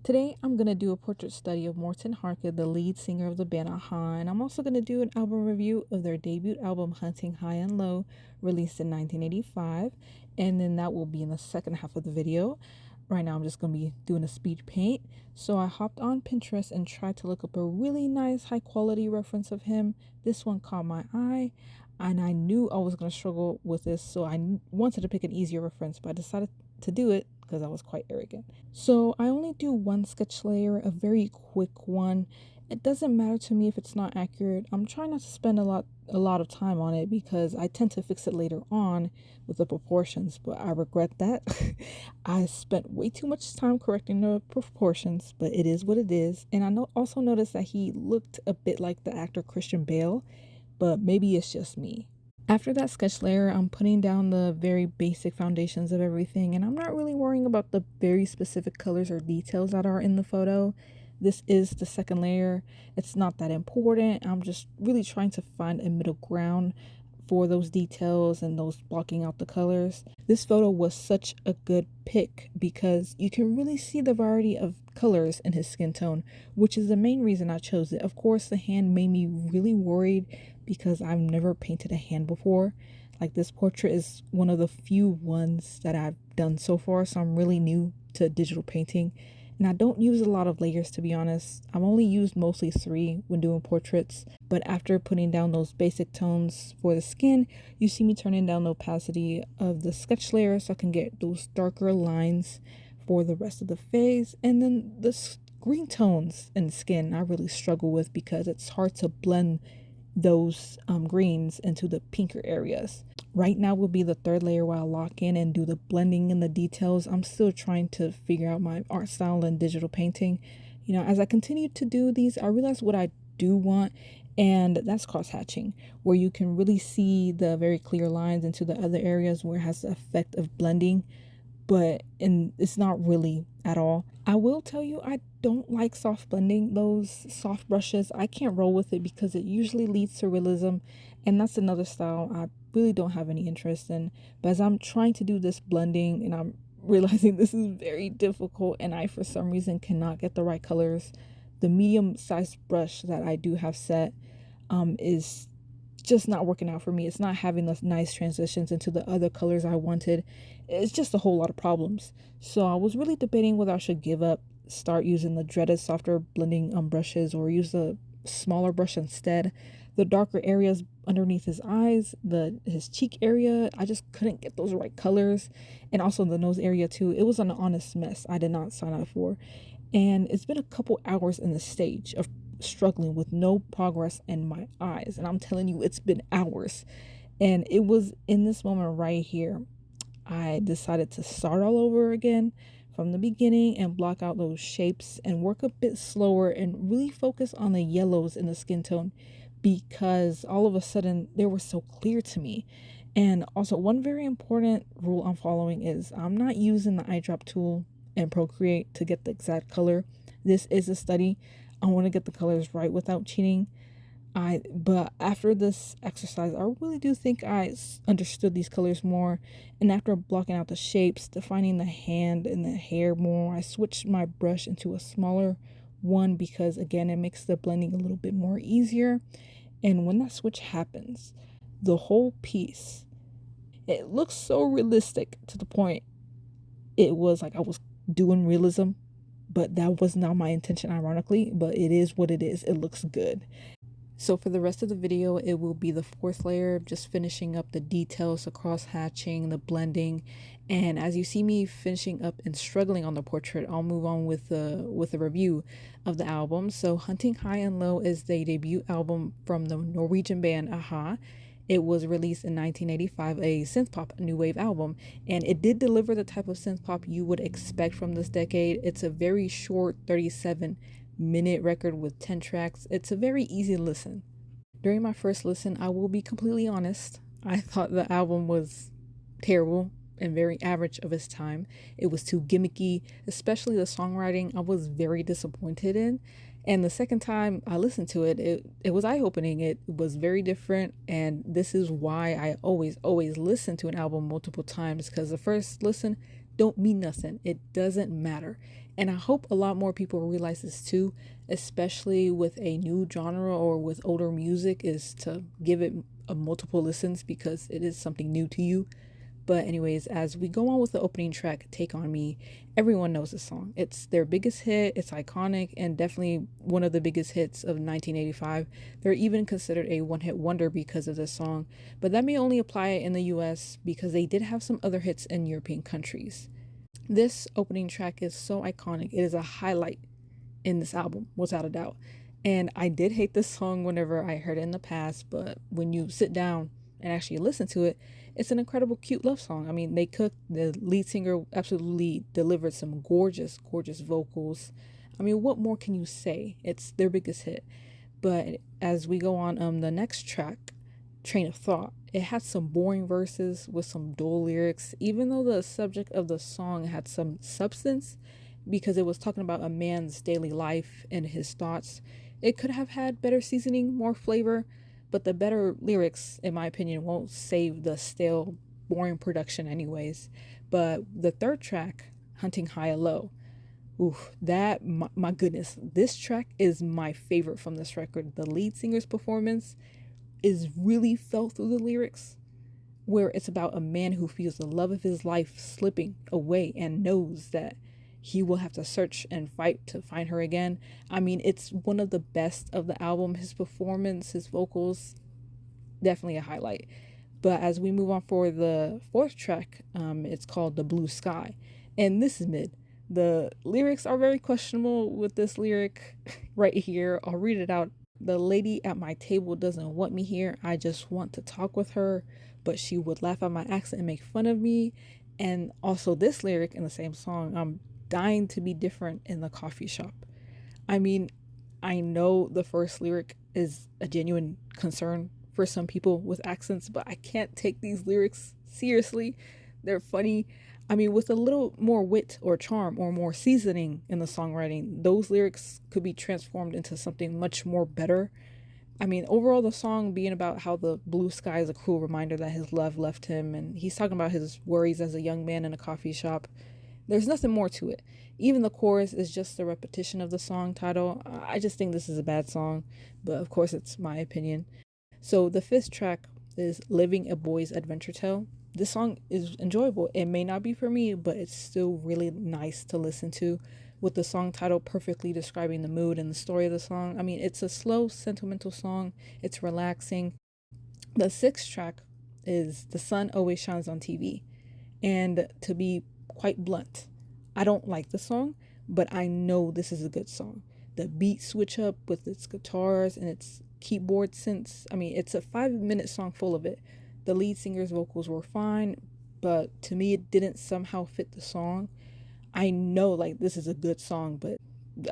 Today, I'm going to do a portrait study of Morten Harket, the lead singer of the band Aha, and I'm also going to do an album review of their debut album, Hunting High and Low, released in 1985, and then that will be in the second half of the video. Right now, I'm just going to be doing a speed paint. So I hopped on Pinterest and tried to look up a really nice, high-quality reference of him. This one caught my eye, and I knew I was going to struggle with this, so I wanted to pick an easier reference, but I decided to do it because I was quite arrogant. So I only do one sketch layer, a very quick one. It doesn't matter to me if it's not accurate. I'm trying not to spend a lot of time on it because I tend to fix it later on with the proportions, but I regret that. I spent way too much time correcting the proportions, but it is what it is. And I also noticed that he looked a bit like the actor Christian Bale, but maybe it's just me. After that sketch layer, I'm putting down the very basic foundations of everything, and I'm not really worrying about the very specific colors or details that are in the photo. This is the second layer. It's not that important. I'm just really trying to find a middle ground for those details and those blocking out the colors. This photo was such a good pick because you can really see the variety of colors in his skin tone, which is the main reason I chose it. Of course, the hand made me really worried because I've never painted a hand before. Like, this portrait is one of the few ones that I've done so far, so I'm really new to digital painting. And I don't use a lot of layers, to be honest. I've only used mostly 3 when doing portraits. But after putting down those basic tones for the skin, you see me turning down the opacity of the sketch layer so I can get those darker lines for the rest of the face. And then the green tones in the skin I really struggle with because it's hard to blend those greens into the pinker areas. Right now will be the third layer while I lock in and do the blending and the details. I'm still trying to figure out my art style in digital painting. You know, as I continue to do these, I realize what I do want, and that's cross hatching, where you can really see the very clear lines into the other areas where it has the effect of blending, but it's not really at all. I will tell you, I don't like soft blending. Those soft brushes, I can't roll with it because it usually leads to realism, and that's another style I really don't have any interest in. But as I'm trying to do this blending and I'm realizing this is very difficult and I for some reason cannot get the right colors, the medium sized brush that I do have set is just not working out for me. It's not having those nice transitions into the other colors I wanted. It's just a whole lot of problems. So I was really debating whether I should give up, start using the dreaded softer blending brushes, or use a smaller brush instead. The darker areas underneath his eyes, his cheek area, I just couldn't get those right colors. And also the nose area too. It was an honest mess I did not sign up for. And it's been a couple hours in the stage of struggling with no progress in my eyes. And I'm telling you, it's been hours. And it was in this moment right here, I decided to start all over again from the beginning and block out those shapes and work a bit slower and really focus on the yellows in the skin tone because all of a sudden they were so clear to me. And also, one very important rule I'm following is I'm not using the eyedrop tool and Procreate to get the exact color. This is a study. I want to get the colors right without cheating. But after this exercise, I really do think I understood these colors more. And after blocking out the shapes, defining the hand and the hair more, I switched my brush into a smaller one because, again, it makes the blending a little bit more easier. And when that switch happens, the whole piece, it looks so realistic to the point it was like I was doing realism, but that was not my intention, ironically. But it is what it is. It looks good. So for the rest of the video, it will be the fourth layer, just finishing up the details, the cross hatching, the blending. And as you see me finishing up and struggling on the portrait, I'll move on with a review of the album. So Hunting High and Low is the debut album from the Norwegian band Aha. It was released in 1985, a synth-pop new wave album, and it did deliver the type of synth-pop you would expect from this decade. It's a very short 37-minute record with 10 tracks. It's a very easy listen. During my first listen, I will be completely honest, I thought the album was terrible and very average of its time. It was too gimmicky, especially the songwriting I was very disappointed in. And the second time I listened to it, it was eye-opening. It was very different, and this is why I always listen to an album multiple times, because the first listen don't mean nothing. It doesn't matter. And I hope a lot more people realize this too, especially with a new genre or with older music, is to give it a multiple listens because it is something new to you. But anyways, as we go on with the opening track, Take On Me, everyone knows this song. It's their biggest hit, it's iconic, and definitely one of the biggest hits of 1985. They're even considered a one-hit wonder because of this song, but that may only apply in the US because they did have some other hits in European countries. This opening track is so iconic. It is a highlight in this album, without a doubt. And I did hate this song whenever I heard it in the past, but when you sit down and actually listen to it, it's an incredible, cute love song. I mean, they cooked, the lead singer absolutely delivered some gorgeous, gorgeous vocals. I mean, what more can you say? It's their biggest hit. But as we go on, the next track, Train of Thought, it had some boring verses with some dull lyrics, even though the subject of the song had some substance because it was talking about a man's daily life and his thoughts. It could have had better seasoning, more flavor, but the better lyrics, in my opinion, won't save the stale, boring production, anyways. But the third track, Hunting High and Low, oof, that, my goodness, this track is my favorite from this record. The lead singer's performance is really felt through the lyrics, where it's about a man who feels the love of his life slipping away and knows that he will have to search and fight to find her again. I mean, it's one of the best of the album. His performance, his vocals, definitely a highlight. But as we move on for the fourth track, it's called The Blue Sky. And this is mid. The lyrics are very questionable with this lyric right here. I'll read it out. The lady at my table doesn't want me here. I just want to talk with her, but she would laugh at my accent and make fun of me. And also this lyric in the same song, I'm dying to be different in the coffee shop. I mean, I know the first lyric is a genuine concern for some people with accents, but I can't take these lyrics seriously. They're funny. I mean, with a little more wit or charm or more seasoning in the songwriting, those lyrics could be transformed into something much more better. I mean, overall, the song being about how the blue sky is a cruel reminder that his love left him, and he's talking about his worries as a young man in a coffee shop. There's nothing more to it. Even the chorus is just a repetition of the song title. I just think this is a bad song, but of course, it's my opinion. So the fifth track is Living a Boy's Adventure Tale. This song is enjoyable. It may not be for me, but it's still really nice to listen to, with the song title perfectly describing the mood and the story of the song. I mean, it's a slow, sentimental song. It's relaxing. The sixth track is The Sun Always Shines on TV. And to be quite blunt, I don't like the song, but I know this is a good song. The beat switch up with its guitars and its keyboard synths. I mean, it's a 5-minute song full of it. The lead singer's vocals were fine, but to me, it didn't somehow fit the song. I know, like, this is a good song, but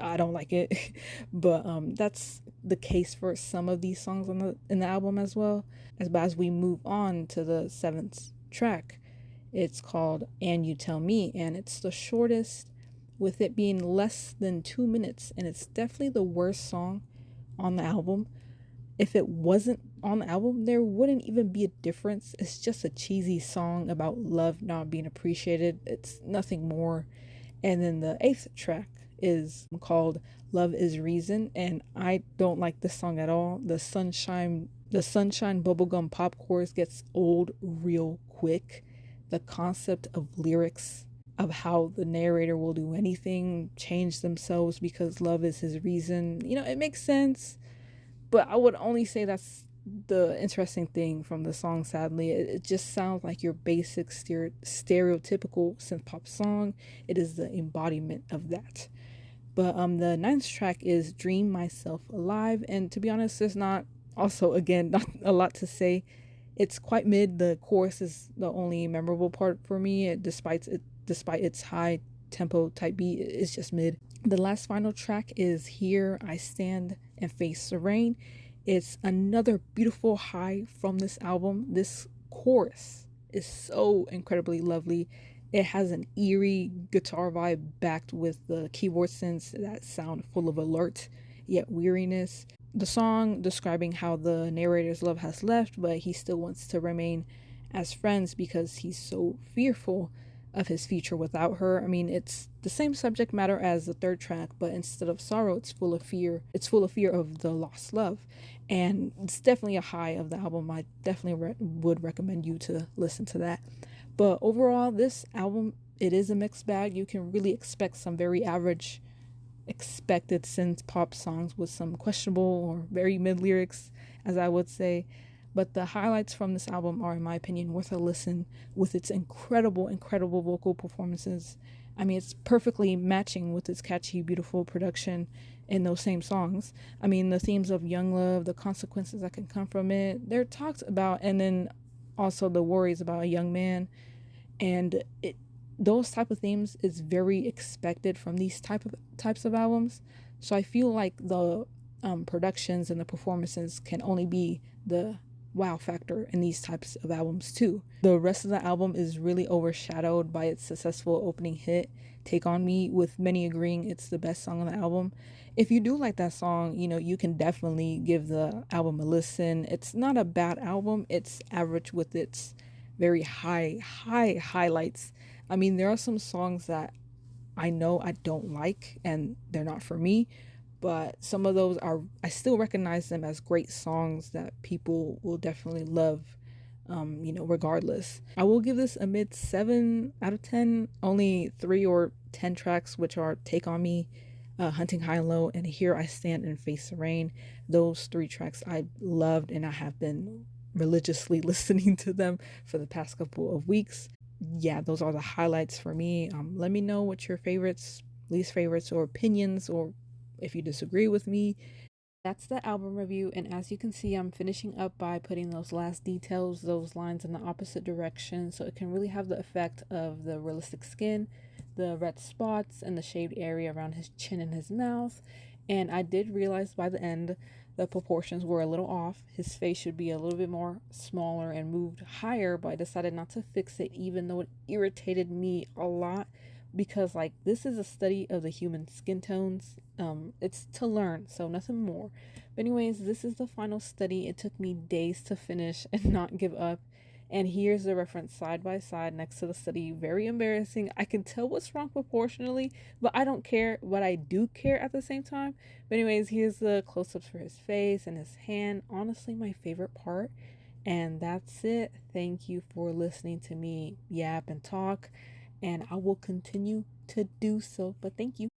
I don't like it. But that's the case for some of these songs on the album as well. As we move on to the seventh track, it's called And You Tell Me, and it's the shortest, with it being less than 2 minutes, and it's definitely the worst song on the album. If it wasn't on the album, there wouldn't even be a difference. It's just a cheesy song about love not being appreciated. It's nothing more. And then the eighth track is called Love is Reason, and I don't like this song at all. The sunshine bubblegum pop chorus gets old real quick. The concept of lyrics of how the narrator will do anything, change themselves because love is his reason. It makes sense, but I would only say that's the interesting thing from the song, sadly. It just sounds like your basic stereotypical synth pop song. It is the embodiment of that. But the ninth track is Dream Myself Alive, and to be honest, there's not a lot to say. It's quite mid. The chorus is the only memorable part for me, despite its high tempo type beat. It's just mid. The last final track is Here I Stand and Face the Rain. It's another beautiful high from this album. This chorus is so incredibly lovely. It has an eerie guitar vibe backed with the keyboard synths that sound full of alert yet weariness. The song describing how the narrator's love has left, but he still wants to remain as friends because he's so fearful of his future without her. I mean, it's the same subject matter as the third track, but instead of sorrow, it's full of fear. It's full of fear of the lost love. And it's definitely a high of the album. I definitely would recommend you to listen to that. But overall, this album, it is a mixed bag. You can really expect some very average expected synth pop songs with some questionable or very mid lyrics, as I would say. But the highlights from this album are, in my opinion, worth a listen with its incredible, incredible vocal performances. I mean, it's perfectly matching with its catchy, beautiful production in those same songs. I mean, the themes of young love, the consequences that can come from it, they're talked about, and then also the worries about a young man. And those type of themes is very expected from these types of albums. So I feel like the productions and the performances can only be the wow factor in these types of albums too. The rest of the album is really overshadowed by its successful opening hit, Take On Me, with many agreeing it's the best song on the album. If you do like that song, you can definitely give the album a listen. It's not a bad album, it's average with its very high highlights. I mean, there are some songs that I know I don't like and they're not for me, but some of those are, I still recognize them as great songs that people will definitely love, regardless. I will give this a mid 7 out of 10. Only 3 or 10 tracks, which are Take On Me, Hunting High and Low, and Here I Stand and Face the Rain. Those 3 tracks I loved, and I have been religiously listening to them for the past couple of weeks. Yeah, those are the highlights for me. Let me know what your favorites, least favorites, or opinions, or if you disagree with me. That's the album review, and as you can see, I'm finishing up by putting those last details, those lines in the opposite direction, so it can really have the effect of the realistic skin, the red spots, and the shaved area around his chin and his mouth. And I did realize by the end the proportions were a little off. His face should be a little bit more smaller and moved higher, but I decided not to fix it, even though it irritated me a lot, because like this is a study of the human skin tones. It's to learn, so nothing more. But anyways, this is the final study. It took me days to finish and not give up. And here's the reference side by side next to the study. Very embarrassing. I can tell what's wrong proportionally, but I don't care. But I do care at the same time. But anyways, here's the close-ups for his face and his hand. Honestly, my favorite part. And that's it. Thank you for listening to me yap and talk, and I will continue to do so. But thank you.